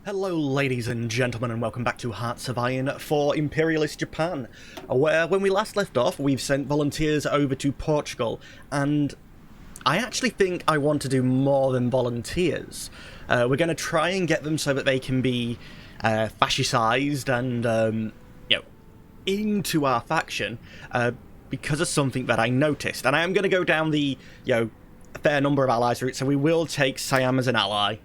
Hello ladies and gentlemen, and welcome back to Hearts of Iron for Imperialist Japan, where when we last left off we've sent volunteers over to Portugal, and I actually think I want to do more than volunteers. We're going to try and get them so that they can be fascisized and into our faction because of something that I noticed, and I am going to go down the a fair number of allies route, so we will take Siam as an ally.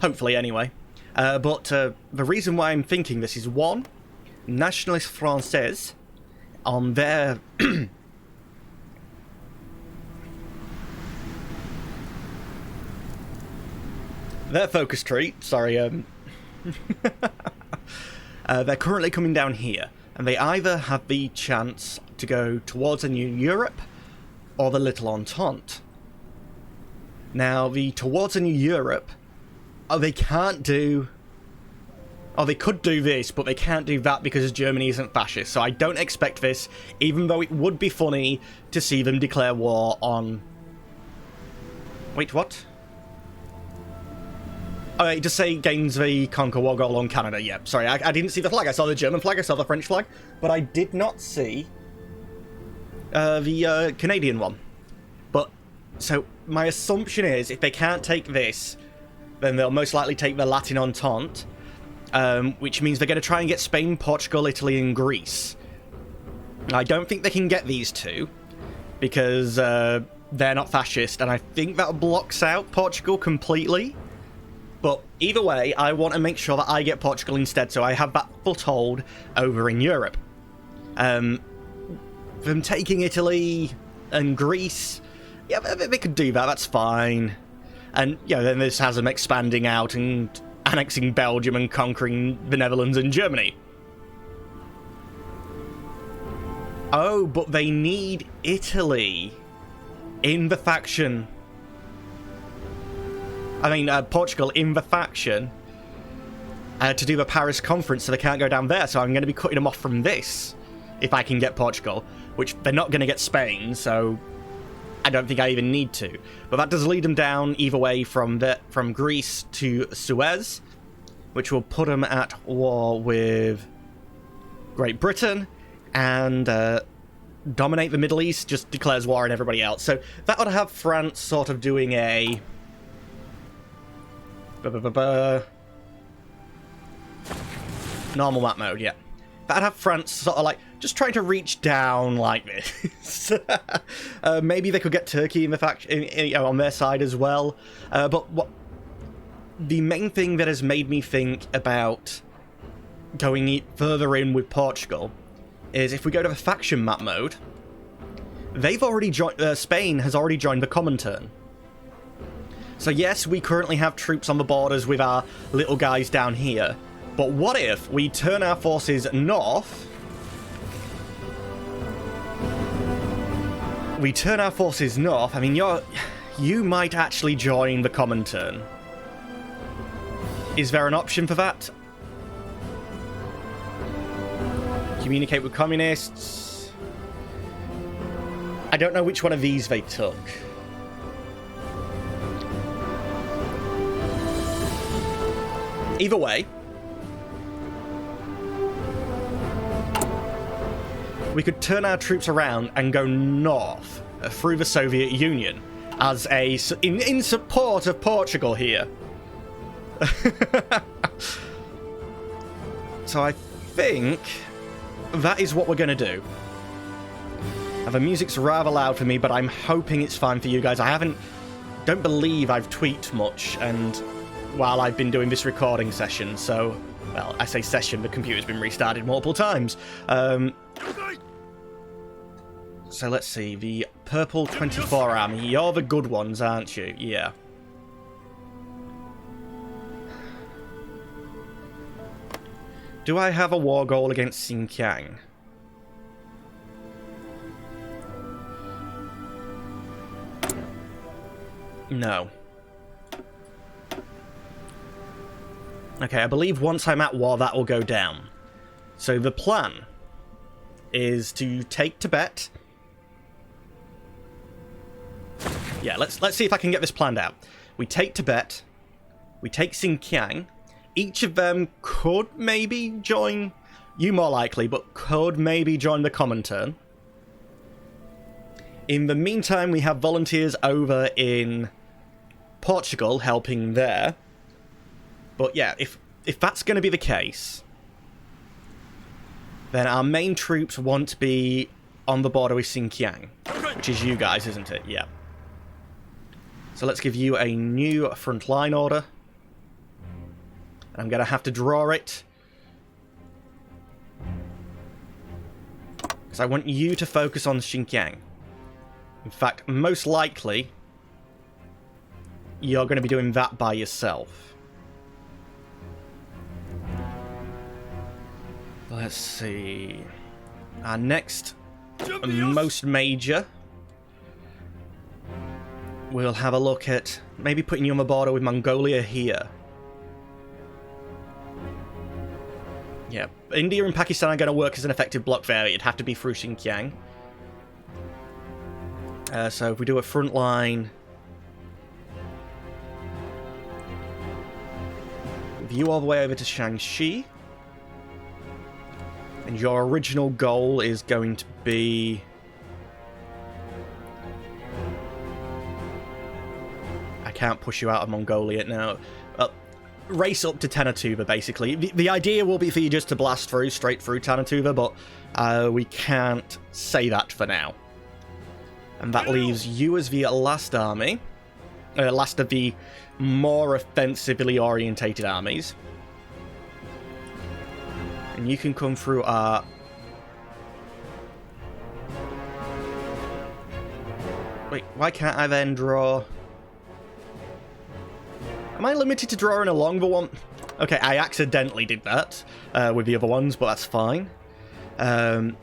Hopefully, anyway. But the reason why I'm thinking this is, one, Nationalist Français, on their... their focus tree, sorry, they're currently coming down here, and they either have the chance to go towards a new Europe, or the Little Entente. Now, the towards a new Europe... they can't do... they could do this, but they can't do that because Germany isn't fascist. So I don't expect this, even though it would be funny to see them declare war on... Wait, what? Oh, it just say gains the conquer war goal on Canada. Yeah, sorry, I didn't see the flag. I saw the German flag, I saw the French flag, but I did not see the Canadian one. But, so, my assumption is, if they can't take this... then they'll most likely take the Latin Entente, which means they're going to try and get Spain, Portugal, Italy, and Greece. I don't think they can get these two, because they're not fascist, and I think that blocks out Portugal completely. But either way, I want to make sure that I get Portugal instead, so I have that foothold over in Europe. Them taking Italy and Greece, yeah, they could do that, that's fine. And, then this has them expanding out and annexing Belgium and conquering the Netherlands and Germany. Oh, but they need Italy in the faction. I mean, Portugal in the faction to do the Paris conference, so they can't go down there. So I'm going to be cutting them off from this if I can get Portugal, which they're not going to get Spain, so... I don't think I even need to. But that does lead them down either way from Greece to Suez, which will put them at war with Great Britain, and dominate the Middle East, just declares war on everybody else. So that ought to have France sort of doing a... normal map mode, yeah. That'd have France sort of like just trying to reach down like this. Maybe they could get Turkey in the faction, on their side as well. But what the main thing that has made me think about going further in with Portugal is if we go to the faction map mode, they've already joined. Spain has already joined the Comintern. So yes, we currently have troops on the borders with our little guys down here. But what if we turn our forces north? We turn our forces north. I mean, you might actually join the Comintern. Is there an option for that? Communicate with communists. I don't know which one of these they took. Either way, we could turn our troops around and go north through the Soviet Union as in support of Portugal here. So I think that is what we're going to do. And the music's rather loud for me, but I'm hoping it's fine for you guys. Don't believe I've tweaked much, and while I've been doing this recording session, so... well, I say session, the computer's been restarted multiple times. So let's see, the Purple 24 Army. You're the good ones, aren't you? Yeah. Do I have a war goal against Xinjiang? No. Okay, I believe once I'm at war, that will go down. So the plan is to take Tibet. Yeah, let's see if I can get this planned out. We take Tibet, we take Xinjiang, each of them could maybe join, you more likely, but could maybe join the Comintern. In the meantime, we have volunteers over in Portugal helping there. But yeah, if that's going to be the case, then our main troops want to be on the border with Xinjiang, which is you guys, isn't it? Yeah. So let's give you a new frontline order. I'm going to have to draw it, because I want you to focus on Xinjiang. In fact, most likely, you're going to be doing that by yourself. Let's see. Our next most major, we'll have a look at maybe putting you on the border with Mongolia here. Yeah, India and Pakistan are going to work as an effective bloc there. It'd have to be through Xinjiang. So if we do a front line with you all the way over to Shaanxi, and your original goal is going to be... I can't push you out of Mongolia now. Race up to Tanatuva, basically. The idea will be for you just to blast through, straight through Tanatuva, but we can't say that for now. And that leaves you as the last army. Last of the more offensively orientated armies. And you can come through our... Wait, why can't I then draw... Am I limited to drawing along the one? Okay, I accidentally did that with the other ones, but that's fine. And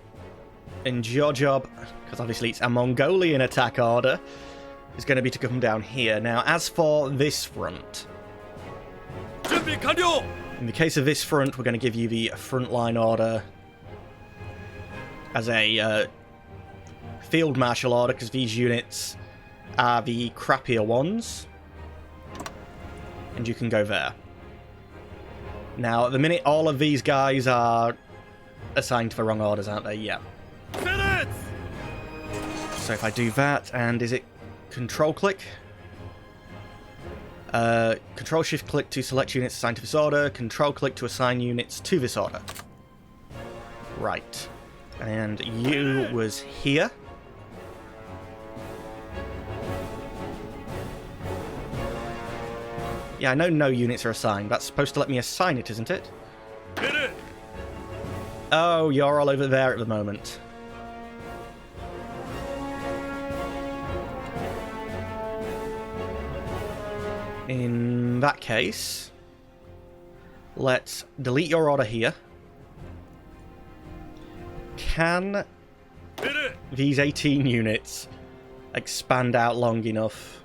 your job, because obviously it's a Mongolian attack order, is going to be to come down here. Now, as for this front... In the case of this front, we're going to give you the frontline order as a field marshal order, because these units are the crappier ones. And you can go there. Now, at the minute, all of these guys are assigned to the wrong orders, aren't they? Yeah. So if I do that, and is it control-click? Control-shift-click to select units assigned to this order. Control-click to assign units to this order. Right. And you was here. Yeah, I know no units are assigned. That's supposed to let me assign it, isn't it? Oh, you're all over there at the moment. In that case, let's delete your order here. Can these 18 units expand out long enough?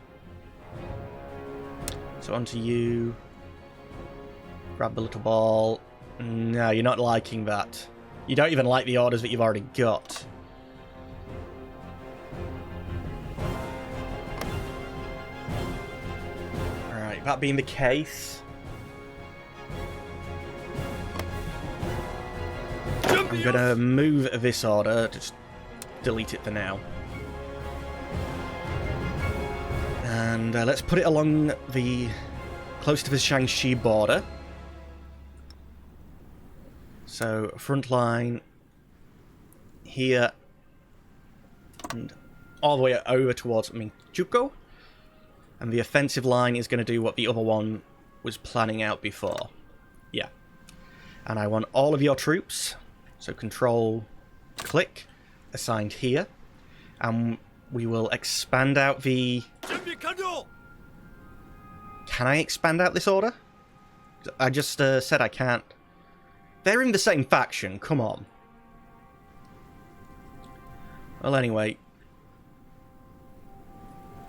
So onto you. Grab the little ball. No, you're not liking that. You don't even like the orders that you've already got. Alright, that being the case... I'm gonna move this order. Just delete it for now. And let's put it along the... close to the Shaanxi border. So, front line here. And all the way over towards Minjuko. And the offensive line is going to do what the other one was planning out before. Yeah. And I want all of your troops. So, control, click, assigned here. And we will expand out the... Can I expand out this order? I just said I can't. They're in the same faction, come on. Well, anyway.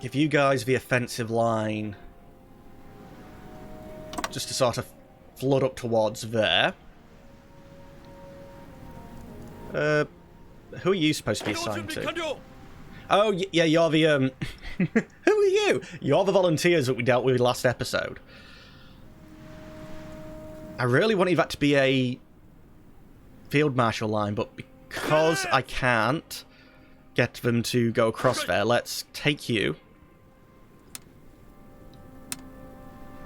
Give you guys the offensive line. Just to sort of flood up towards there. Who are you supposed to be assigned to? Oh, yeah, you're the, Who are you? You're the volunteers that we dealt with last episode. I really wanted that to be a field marshal line, but because I can't get them to go across there, let's take you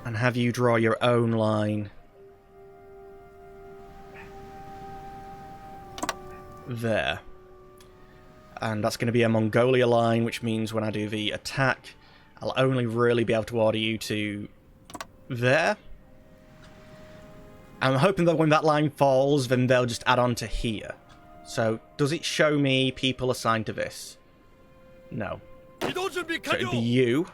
and have you draw your own line there. And that's going to be a Mongolia line, which means when I do the attack, I'll only really be able to order you to there. I'm hoping that when that line falls, then they'll just add on to here. So, does it show me people assigned to this? No. So it'd be you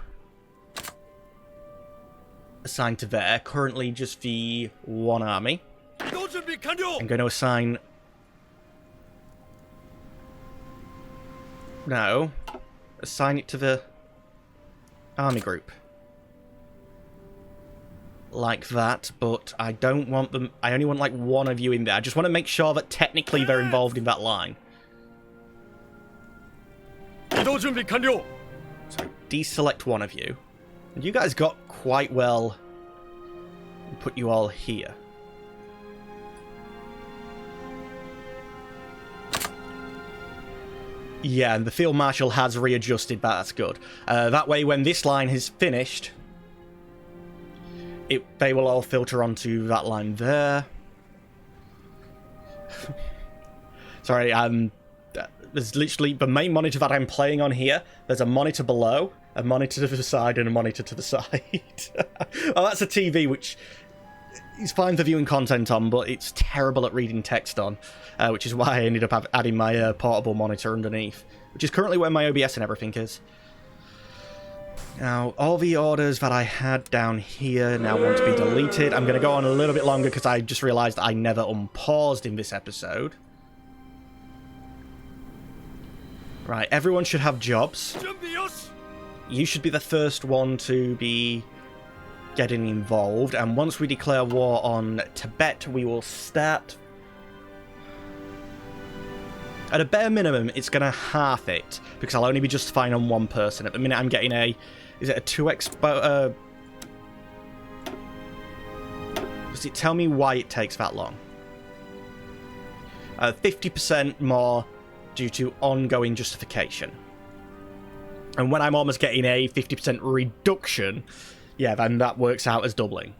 assigned to there. Currently just the one army. I'm going to assign... No. Assign it to the army group. Like that, but I don't want them... I only want, like, one of you in there. I just want to make sure that technically they're involved in that line. So, deselect one of you. And you guys got quite well... Put you all here. Yeah, and the Field Marshal has readjusted that. That's good. That way, when this line is finished... they will all filter onto that line there. Sorry, there's literally the main monitor that I'm playing on here. There's a monitor below, a monitor to the side, and a monitor to the side. Oh, that's a TV, which is fine for viewing content on, but it's terrible at reading text on, which is why I ended up adding my portable monitor underneath, which is currently where my OBS and everything is. Now, all the orders that I had down here now want to be deleted. I'm going to go on a little bit longer because I just realised I never unpaused in this episode. Right, everyone should have jobs. You should be the first one to be getting involved, and once we declare war on Tibet, we will start... At a bare minimum, it's going to half it, because I'll only be justifying on one person. At the minute, I'm getting a... Is it a 2x... Does it tell me why it takes that long? 50% more due to ongoing justification. And when I'm almost getting a 50% reduction, yeah, then that works out as doubling.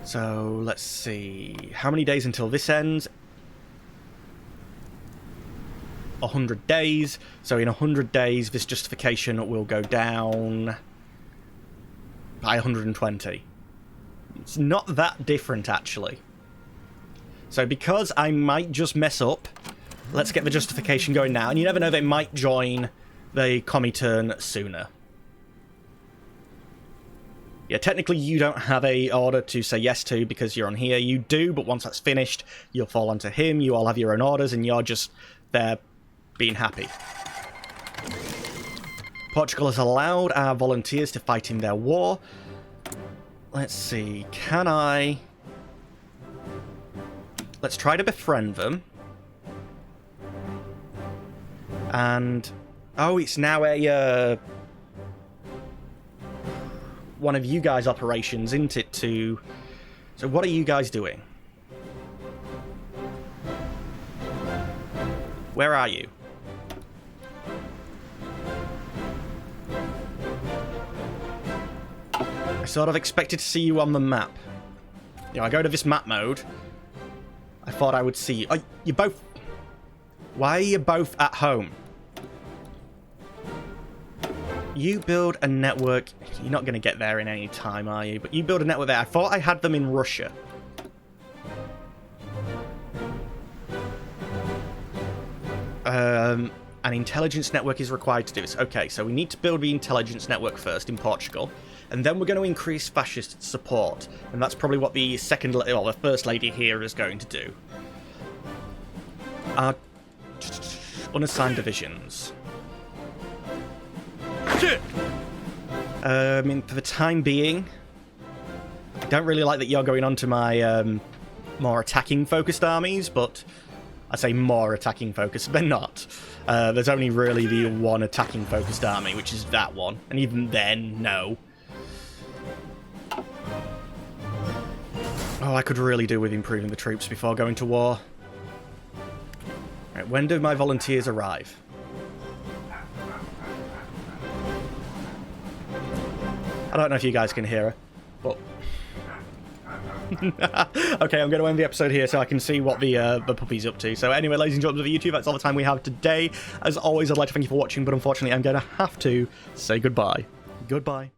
So, let's see. How many days until this ends? 100 days. So in 100 days, this justification will go down by 120. It's not that different, actually. So because I might just mess up, let's get the justification going now. And you never know, they might join the Comintern sooner. Yeah, technically you don't have a order to say yes to because you're on here. You do, but once that's finished, you'll fall onto him. You all have your own orders, and you're just there being happy. Portugal has allowed our volunteers to fight in their war. Let's see, can I... Let's try to befriend them. And... Oh, it's now a... one of you guys' operations, isn't it, to... So what are you guys doing? Where are you? I sort of expected to see you on the map. You know, I go to this map mode. I thought I would see you. Oh, you both... Why are you both at home? You build a network... You're not going to get there in any time, are you? But you build a network there. I thought I had them in Russia. An intelligence network is required to do this. Okay, so we need to build the intelligence network first in Portugal. And then we're going to increase fascist support. And that's probably what the the first lady here is going to do. Unassigned divisions. I mean, for the time being, I don't really like that you're going on to my more attacking-focused armies, but I say more attacking-focused. They're not. There's only really the one attacking-focused army, which is that one. And even then, no. Oh, I could really do with improving the troops before going to war. Right, when do my volunteers arrive? I don't know if you guys can hear her, but... Okay, I'm going to end the episode here so I can see what the puppy's up to. So anyway, ladies and gentlemen of YouTube, that's all the time we have today. As always, I'd like to thank you for watching, but unfortunately I'm going to have to say goodbye. Goodbye.